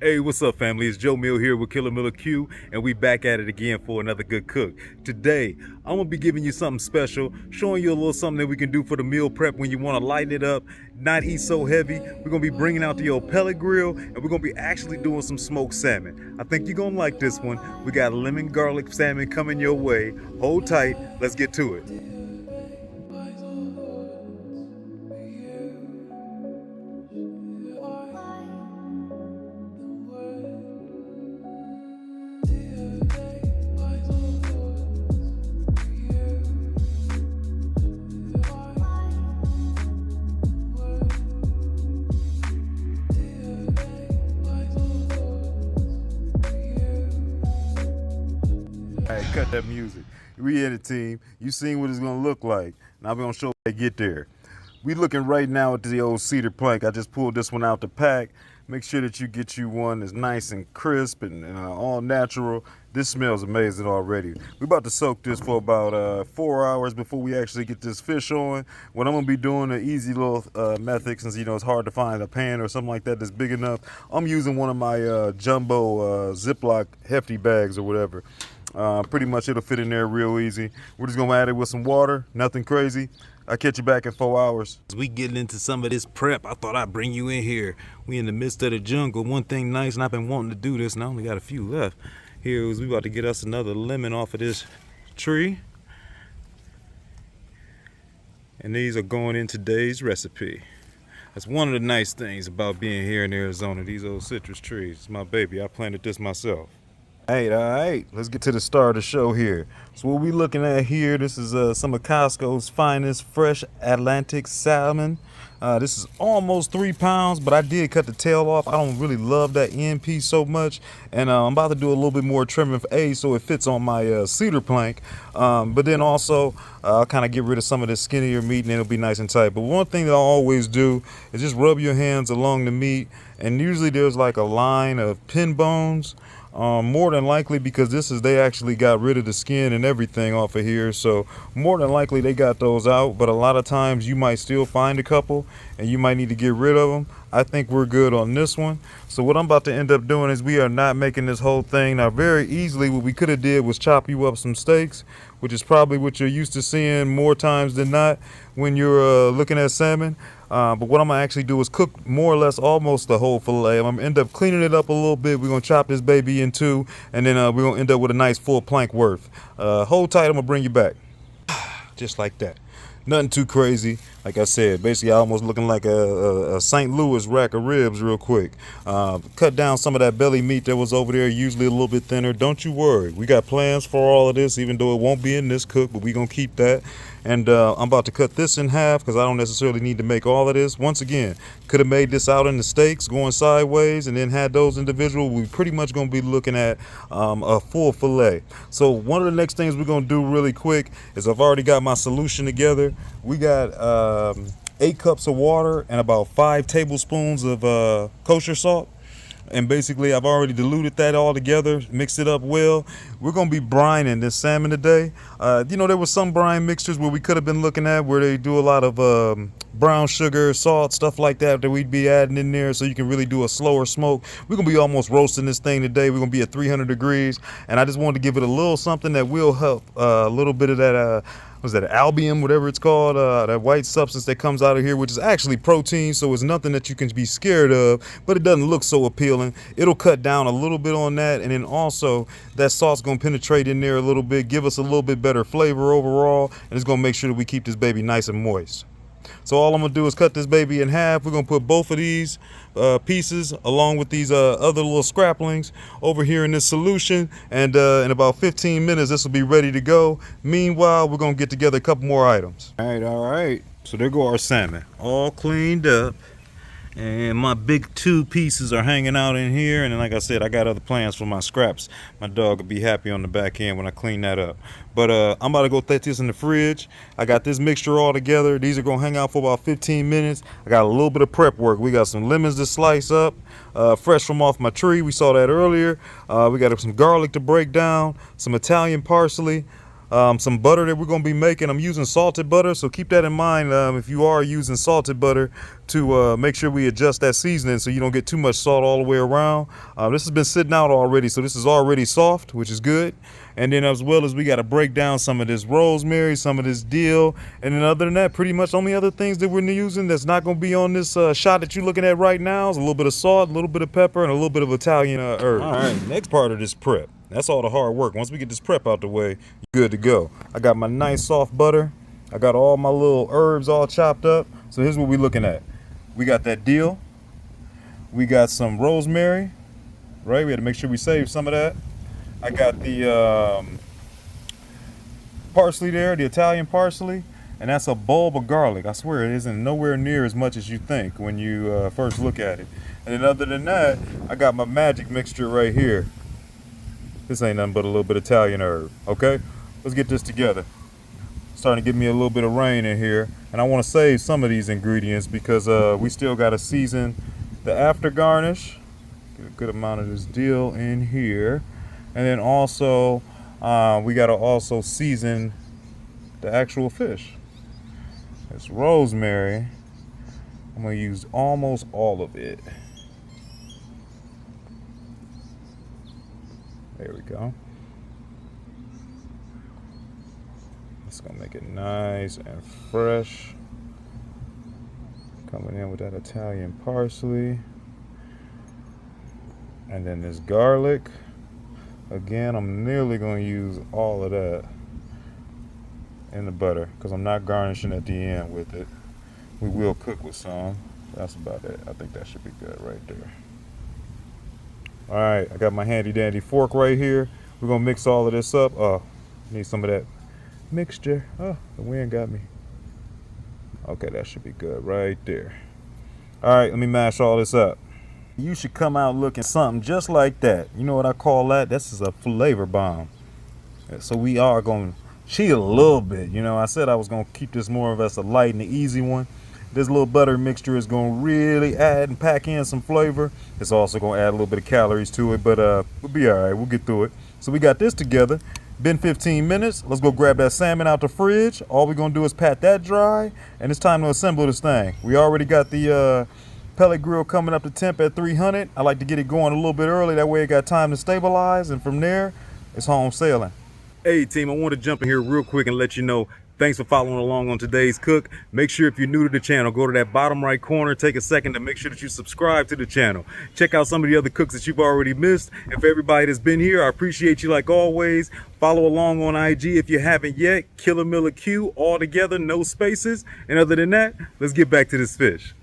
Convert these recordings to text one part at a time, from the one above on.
Hey, what's up, family? It's Joe Mill here with Killer Miller Q, and we back at it again for another good cook. Today, I'm gonna be giving you something special, showing you a little something that we can do for the meal prep when you want to lighten it up, not eat so heavy. We're gonna be bringing out the old pellet grill, and we're gonna be actually doing some smoked salmon. I think you're gonna like this one. We got lemon garlic salmon coming your way. Hold tight. Let's get to it. All right, cut that music. We in the team. You seen what it's gonna look like. Now we're gonna show how they get there. We looking right now at the old cedar plank. I just pulled this one out the pack. Make sure that you get you one that's nice and crisp and all natural. This smells amazing already. We're about to soak this for about 4 hours before we actually get this fish on. What I'm gonna be doing, an easy little method, since you know it's hard to find a pan or something like that that's big enough. I'm using one of my jumbo Ziploc hefty bags or whatever. Pretty much it'll fit in there real easy. We're just gonna add it with some water, nothing crazy. I'll catch you back in 4 hours. As we getting into some of this prep, I thought I'd bring you in here. We in the midst of the jungle. One thing nice, and I've been wanting to do this, and I only got a few left. Here is we about to get us another lemon off of this tree. And these are going in today's recipe. That's one of the nice things about being here in Arizona, these old citrus trees. It's my baby, I planted this myself. All right, let's get to the start of the show here. So what we looking at here, this is some of Costco's finest fresh Atlantic salmon. This is almost 3 pounds, but I did cut the tail off. I don't really love that end piece so much. And I'm about to do a little bit more trimming for so it fits on my cedar plank. But then also, I'll kind of get rid of some of the skinnier meat and it'll be nice and tight. But one thing that I always do is just rub your hands along the meat. And usually there's like a line of pin bones. More than likely, because they actually got rid of the skin and everything off of here, so more than likely they got those out. But a lot of times you might still find a couple and you might need to get rid of them. I think we're good on this one. So what I'm about to end up doing is we are not making this whole thing. Now very easily what we could have did was chop you up some steaks, which is probably what you're used to seeing more times than not when you're looking at salmon. But what I'm gonna actually do is cook more or less almost the whole fillet. I'm gonna end up cleaning it up a little bit. We're gonna chop this baby in two, and then we're gonna end up with a nice full plank worth. Hold tight, I'm gonna bring you back. Just like that. Nothing too crazy. Like I said, basically almost looking like a St. Louis rack of ribs real quick. Cut down some of that belly meat that was over there, usually a little bit thinner. Don't you worry. We got plans for all of this, even though it won't be in this cook, but we're going to keep that. And I'm about to cut this in half because I don't necessarily need to make all of this. Once again, could have made this out in the steaks going sideways and then had those individual. We're pretty much going to be looking at a full fillet. So one of the next things we're going to do really quick is I've already got my solution together. We got 8 cups of water and about 5 tablespoons of kosher salt. And basically I've already diluted that all together, mixed it up well. We're gonna be brining this salmon today. You know, there was some brine mixtures where we could have been looking at where they do a lot of brown sugar, salt, stuff like that we'd be adding in there, so you can really do a slower smoke. We're gonna be almost roasting this thing today. We're gonna be at 300 degrees, and I just wanted to give it a little something that will help a little bit of that was that albium, whatever it's called, that white substance that comes out of here, which is actually protein, so it's nothing that you can be scared of, but it doesn't look so appealing. It'll cut down a little bit on that, and then also that salt's gonna penetrate in there a little bit, give us a little bit better flavor overall, and it's gonna make sure that we keep this baby nice and moist. So all I'm gonna do is cut this baby in half. We're gonna put both of these pieces along with these other little scraplings over here in this solution, and in about 15 minutes this will be ready to go. Meanwhile, we're gonna get together a couple more items. All right, so there go our salmon, all cleaned up. And my big 2 pieces are hanging out in here. And then, like I said, I got other plans for my scraps. My dog will be happy on the back end when I clean that up. But I'm about to go put this in the fridge. I got this mixture all together. These are going to hang out for about 15 minutes. I got a little bit of prep work. We got some lemons to slice up, fresh from off my tree. We saw that earlier. We got some garlic to break down, some Italian parsley, some butter that we're going to be making. I'm using salted butter, so keep that in mind if you are using salted butter, to make sure we adjust that seasoning so you don't get too much salt all the way around. This has been sitting out already, so this is already soft, which is good. And then as well as we got to break down some of this rosemary, some of this dill, and then other than that, pretty much only other things that we're using that's not going to be on this shot that you're looking at right now is a little bit of salt, a little bit of pepper, and a little bit of Italian herb. All right, next part of this prep. That's all the hard work. Once we get this prep out the way, you're good to go. I got my nice soft butter. I got all my little herbs all chopped up. So here's what we're looking at. We got that dill. We got some rosemary, right? We had to make sure we save some of that. I got the parsley there, the Italian parsley, and that's a bulb of garlic. I swear it isn't nowhere near as much as you think when you first look at it. And then other than that, I got my magic mixture right here. This ain't nothing but a little bit of Italian herb, okay? Let's get this together. Starting to give me a little bit of rain in here, and I want to save some of these ingredients because we still got to season the after garnish. Get a good amount of this dill in here. And then also, we got to also season the actual fish. It's rosemary. I'm going to use almost all of it. There we go. It's going to make it nice and fresh. Coming in with that Italian parsley. And then this garlic. Again, I'm nearly going to use all of that in the butter because I'm not garnishing at the end with it. We will cook with some. That's about it. I think that should be good right there. All right, I got my handy dandy fork right here. We're going to mix all of this up. Need some of that mixture. Oh, the wind got me. Okay, that should be good right there. All right, let me mash all this up. You should come out looking something just like that. You know what I call that? This is a flavor bomb. So we are going to cheat a little bit. You know, I said I was going to keep this more of as a light and an easy one. This little butter mixture is going to really add and pack in some flavor. It's also going to add a little bit of calories to it, but we'll be all right. We'll get through it. So we got this together. Been 15 minutes. Let's go grab that salmon out the fridge. All we're going to do is pat that dry, and it's time to assemble this thing. We already got the pellet grill coming up to temp at 300. I like to get it going a little bit early. That way it got time to stabilize, and from there, it's home sailing. Hey team, I want to jump in here real quick and let you know, thanks for following along on today's cook. Make sure if you're new to the channel, go to that bottom right corner, take a second to make sure that you subscribe to the channel. Check out some of the other cooks that you've already missed. And for everybody that's been here, I appreciate you like always. Follow along on IG if you haven't yet. Killer Miller Q, all together, no spaces. And other than that, let's get back to this fish.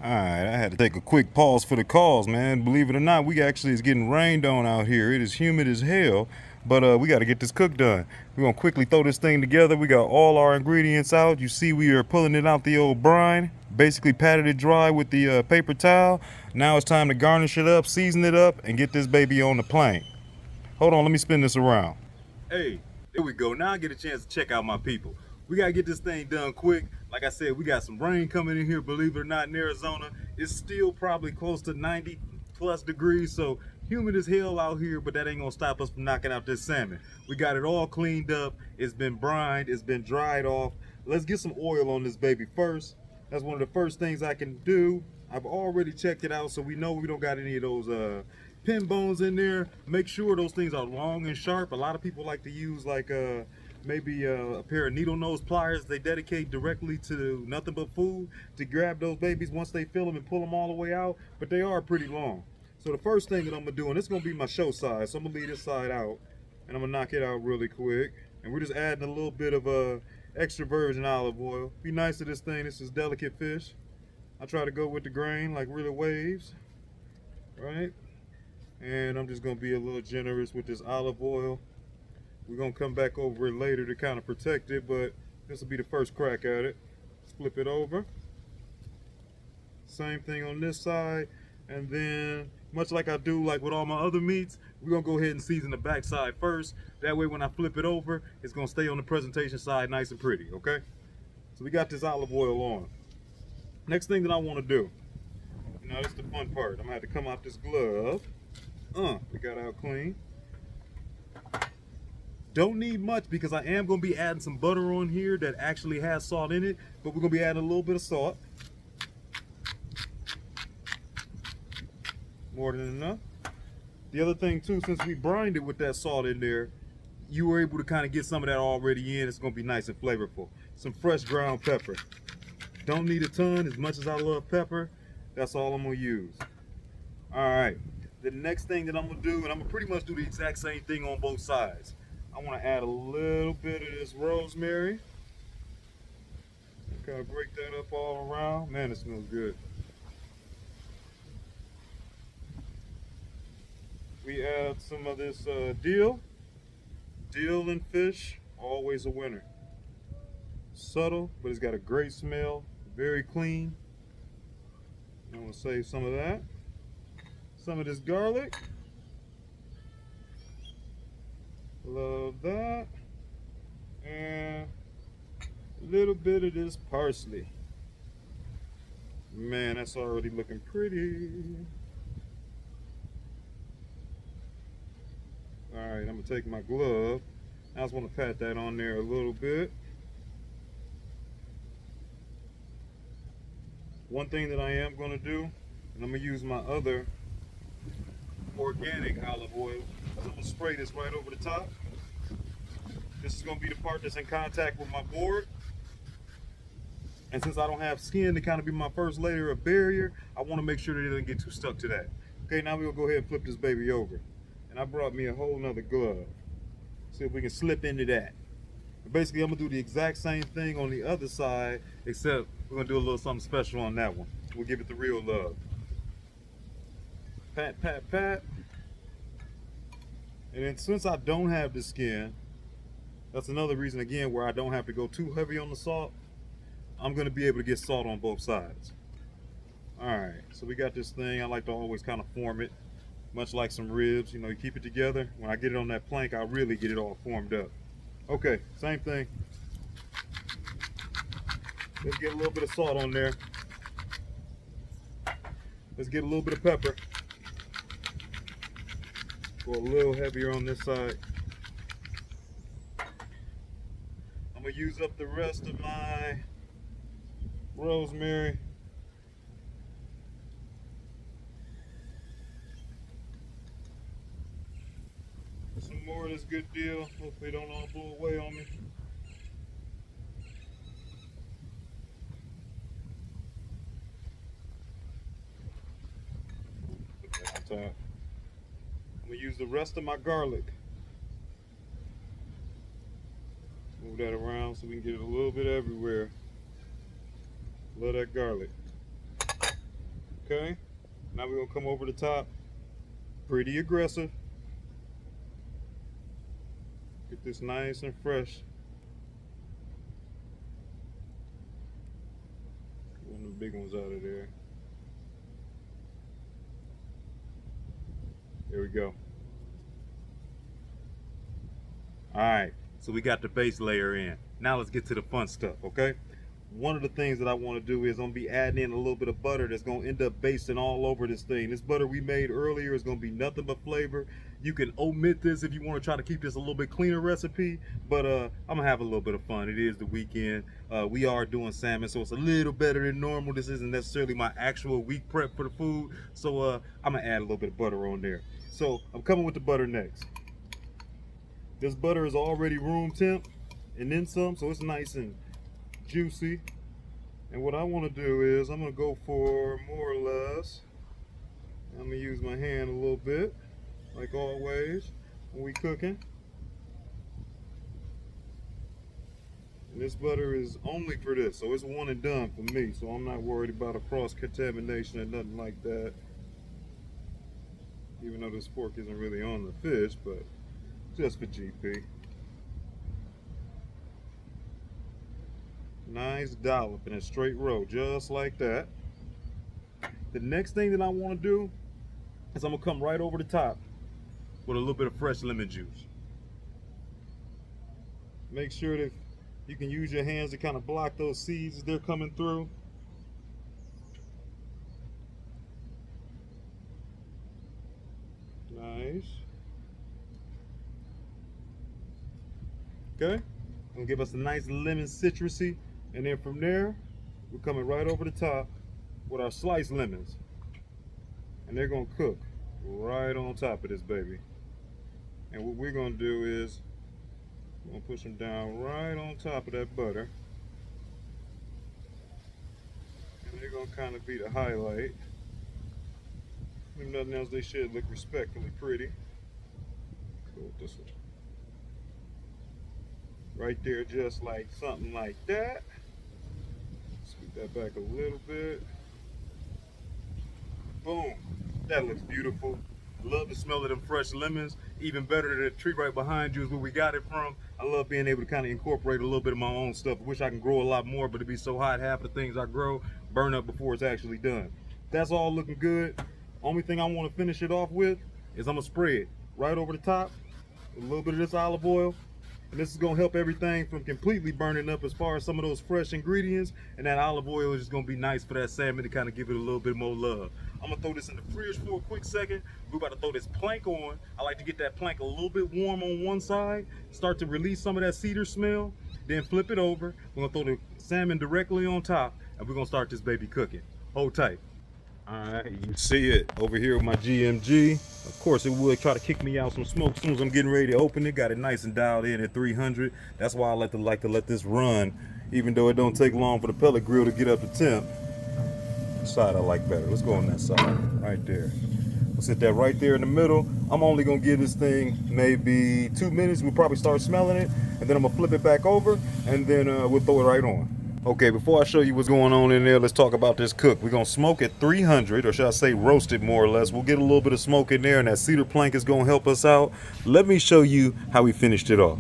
All right, I had to take a quick pause for the calls, man. Believe it or not, we actually is getting rained on out here. It is humid as hell, but we got to get this cook done. We're going to quickly throw this thing together. We got all our ingredients out. You see we are pulling it out the old brine, basically patted it dry with the paper towel. Now it's time to garnish it up, season it up, and get this baby on the plank. Hold on, let me spin this around. Hey, there we go. Now I get a chance to check out my people. We got to get this thing done quick. Like I said, we got some rain coming in here, believe it or not, in Arizona. It's still probably close to 90 plus degrees, so humid as hell out here, but that ain't gonna stop us from knocking out this salmon. We got it all cleaned up. It's been brined, it's been dried off. Let's get some oil on this baby first. That's one of the first things I can do. I've already checked it out, so we know we don't got any of those pin bones in there. Make sure those things are long and sharp. A lot of people like to use like maybe a pair of needle nose pliers they dedicate directly to nothing but food to grab those babies once they fill them and pull them all the way out, but they are pretty long. So the first thing that I'm gonna do, and it's gonna be my show side, so I'm gonna leave this side out and I'm gonna knock it out really quick, and we're just adding a little bit of extra virgin olive oil. Be nice to this thing. This is delicate fish. I try to go with the grain like really waves, right? And I'm just gonna be a little generous with this olive oil. We're gonna come back over it later to kind of protect it, but this will be the first crack at it. Flip it over. Same thing on this side, and then much like I do like with all my other meats, we're gonna go ahead and season the back side first. That way when I flip it over, it's gonna stay on the presentation side nice and pretty, okay? So we got this olive oil on. Next thing that I wanna do, now this is the fun part. I'm gonna have to come out this glove. We got out clean. Don't need much because I am going to be adding some butter on here that actually has salt in it, but we're going to be adding a little bit of salt. More than enough. The other thing too, since we brined it with that salt in there, you were able to kind of get some of that already in. It's going to be nice and flavorful. Some fresh ground pepper. Don't need a ton. As much as I love pepper, that's all I'm going to use. Alright, the next thing that I'm going to do, and I'm going to pretty much do the exact same thing on both sides. I want to add a little bit of this rosemary. Kind of break that up all around. Man, it smells good. We add some of this dill. Dill and fish, always a winner. Subtle, but it's got a great smell. Very clean. I'm going to save some of that. Some of this garlic. Love that. And a little bit of this parsley. Man, that's already looking pretty. Alright, I'm going to take my glove. I just want to pat that on there a little bit. One thing that I am going to do, and I'm going to use my other organic olive oil. I'm going to spray this right over the top. This is going to be the part that's in contact with my board. And since I don't have skin to kind of be my first layer of barrier, I want to make sure that it doesn't get too stuck to that. Okay, now we'll go ahead and flip this baby over. And I brought me a whole nother glove. See if we can slip into that. Basically, I'm going to do the exact same thing on the other side, except we're going to do a little something special on that one. We'll give it the real love. Pat, pat, pat. And then since I don't have the skin, that's another reason, again, where I don't have to go too heavy on the salt. I'm going to be able to get salt on both sides. Alright, so we got this thing. I like to always kind of form it, much like some ribs. You know, you keep it together. When I get it on that plank, I really get it all formed up. Okay, same thing. Let's get a little bit of salt on there. Let's get a little bit of pepper. Go a little heavier on this side. I'm going to use up the rest of my rosemary. Some more of this good deal. Hopefully it don't all blow away on me. Put that on top. I'm going to use the rest of my garlic. Move that around so we can get it a little bit everywhere. Love that garlic. Okay, now we're going to come over the top. Pretty aggressive. Get this nice and fresh. One of the big ones out of there. There we go. Alright, so we got the base layer in. Now let's get to the fun stuff, okay? One of the things that I want to do is I'm going to be adding in a little bit of butter that's going to end up basting all over this thing. This butter we made earlier is going to be nothing but flavor. You can omit this if you want to try to keep this a little bit cleaner recipe, but I'm going to have a little bit of fun. It is the weekend. We are doing salmon, so it's a little better than normal. This isn't necessarily my actual week prep for the food, so I'm going to add a little bit of butter on there. So I'm coming with the butter next. This butter is already room temp and then some, so it's nice and juicy. And what I want to do is I'm going to go for more or less. I'm going to use my hand a little bit, like always when we cooking. And this butter is only for this, so it's one and done for me, so I'm not worried about a cross-contamination or nothing like that. Even though this fork isn't really on the fish, but just for GP. Nice dollop in a straight row, just like that. The next thing that I want to do is I'm going to come right over the top with a little bit of fresh lemon juice. Make sure that you can use your hands to kind of block those seeds as they're coming through. Nice. Okay? Gonna give us a nice lemon citrusy, and then from there, we're coming right over the top with our sliced lemons. And they're gonna cook right on top of this baby. And what we're gonna do is, we're gonna push them down right on top of that butter. And they're gonna kind of be the highlight. If nothing else, they should look respectfully pretty. Go with this one. Right there, just like something like that. Scoot that back a little bit. Boom. That looks beautiful. Love the smell of them fresh lemons. Even better than the tree right behind you is where we got it from. I love being able to kind of incorporate a little bit of my own stuff. I wish I can grow a lot more, but it'd be so hot, half the things I grow burn up before it's actually done. That's all looking good. Only thing I want to finish it off with is I'm gonna spray it right over the top with a little bit of this olive oil. And this is gonna help everything from completely burning up as far as some of those fresh ingredients. And that olive oil is just gonna be nice for that salmon to kind of give it a little bit more love. I'm gonna throw this in the fridge for a quick second. We're about to throw this plank on. I like to get that plank a little bit warm on one side, start to release some of that cedar smell, then flip it over. We're gonna throw the salmon directly on top, and we're gonna start this baby cooking. Hold tight. All right, you see it over here with my GMG. Of course, it would try to kick me out some smoke as soon as I'm getting ready to open it. Got it nice and dialed in at 300. That's why I like to let this run, even though it don't take long for the pellet grill to get up to temp. Which side I like better? Let's go on that side, right there. We'll sit that right there in the middle. I'm only gonna give this thing maybe 2 minutes. We'll probably start smelling it, and then I'm gonna flip it back over, and then we'll throw it right on. Okay, before I show you what's going on in there, let's talk about this cook. We're gonna smoke at 300, or should I say roast it more or less. We'll get a little bit of smoke in there, and that cedar plank is gonna help us out. Let me show you how we finished it off.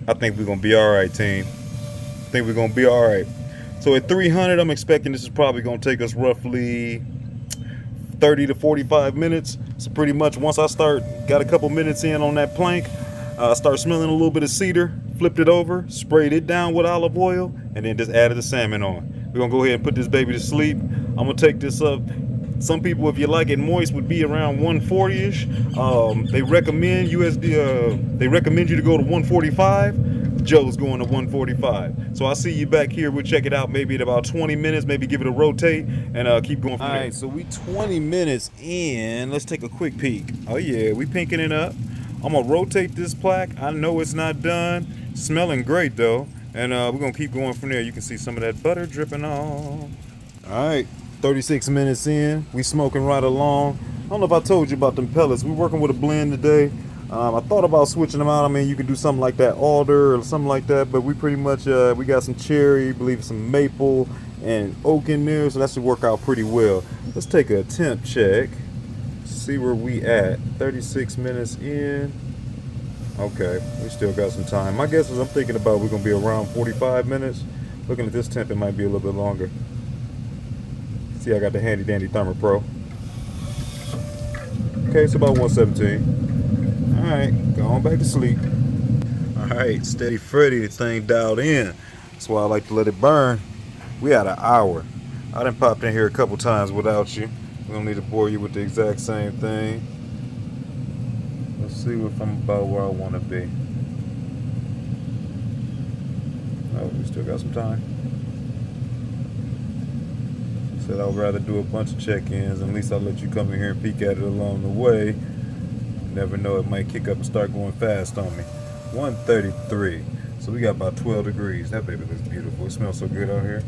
I think we're gonna be all right, team. I think we're gonna be all right. So at 300, I'm expecting this is probably gonna take us roughly 30 to 45 minutes. So pretty much once I got a couple minutes in on that plank, start smelling a little bit of cedar, flipped it over, sprayed it down with olive oil, and then just added the salmon on. We're gonna go ahead and put this baby to sleep. I'm gonna take this up. Some people, if you like it moist, would be around 140-ish. They recommend you to go to 145. Joe's going to 145. So I'll see you back here. We'll check it out maybe in about 20 minutes, maybe give it a rotate, and keep going from there. All right, so we 20 minutes in. Let's take a quick peek. Oh yeah, we pinking it up. I'm gonna rotate this plaque. I know it's not done. Smelling great though. And we're gonna keep going from there. You can see some of that butter dripping off. All right, 36 minutes in. We smoking right along. I don't know if I told you about them pellets. We're working with a blend today. I thought about switching them out. I mean, you can do something like that, alder or something like that, but we pretty much, we got some cherry, I believe some maple and oak in there, so that should work out pretty well. Let's take a temp check, see where we at. 36 minutes in. Okay, we still got some time. My guess is I'm thinking about we're gonna be around 45 minutes. Looking at this temp, it might be a little bit longer. See, I got the handy dandy Thermopro. Okay, it's about 117. All right, go on back to sleep. All right, steady Freddy, the thing dialed in. That's why I like to let it burn. We had an hour. I done popped in here a couple times without you. We don't need to bore you with the exact same thing. Let's see if I'm about where I want to be. Oh, we still got some time. Said I would rather do a bunch of check-ins. At least I'll let you come in here and peek at it along the way. Never know, it might kick up and start going fast on me. 133. So we got about 12 degrees. That baby looks beautiful. It smells so good out here.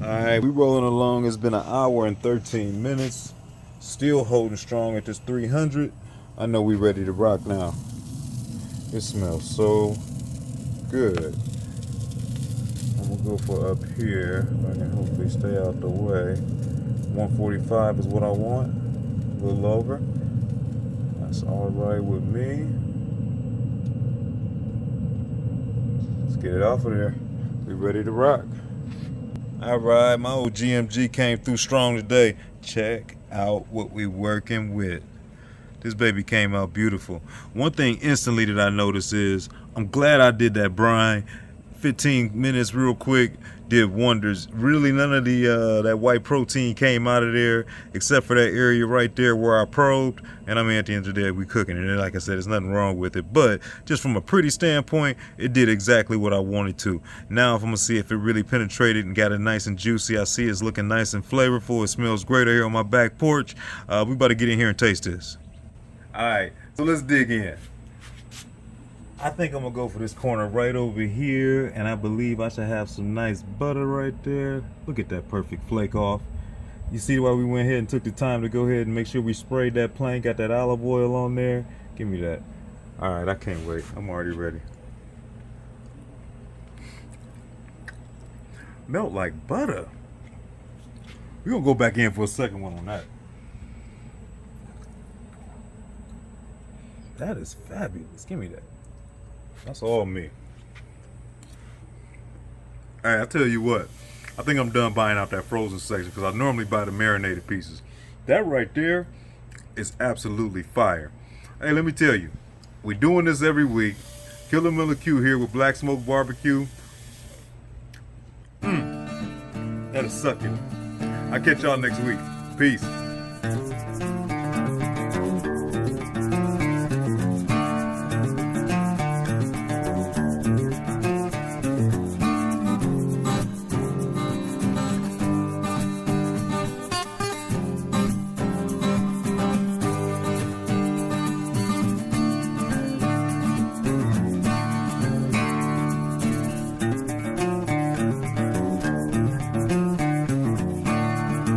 All right, we rolling along. It's been an hour and 13 minutes. Still holding strong at this 300. I know we ready to rock now. It smells so good. I'm gonna go for up here. I can hopefully stay out the way. 145 is what I want. A little over. That's all right with me. Let's get it off of there. We ready to rock. All right, my old GMG came through strong today. Check out what we working with. This baby came out beautiful. One thing instantly that I noticed is I'm glad I did that brine. 15 minutes real quick, did wonders. Really none of the that white protein came out of there except for that area right there where I probed. And I mean, at the end of the day, we cooking it. And like I said, there's nothing wrong with it. But just from a pretty standpoint, it did exactly what I wanted to. Now if I'm gonna see if it really penetrated and got it nice and juicy, I see it's looking nice and flavorful. It smells great here on my back porch. We about to get in here and taste this. All right, so let's dig in. I think I'm gonna go for this corner right over here, and I believe I should have some nice butter right there. Look at that perfect flake off. You see why we went ahead and took the time to go ahead and make sure we sprayed that plank, got that olive oil on there. Give me that. All right, I can't wait. I'm already ready. Melt like butter. We're gonna go back in for a second one on that. That is fabulous. Give me that. That's all me. All right, I'll tell you what. I think I'm done buying out that frozen section because I normally buy the marinated pieces. That right there is absolutely fire. Hey, let me tell you, we're doing this every week. Killer Miller Q here with Black Smoke Barbecue. That is sucking. I'll catch y'all next week. Peace.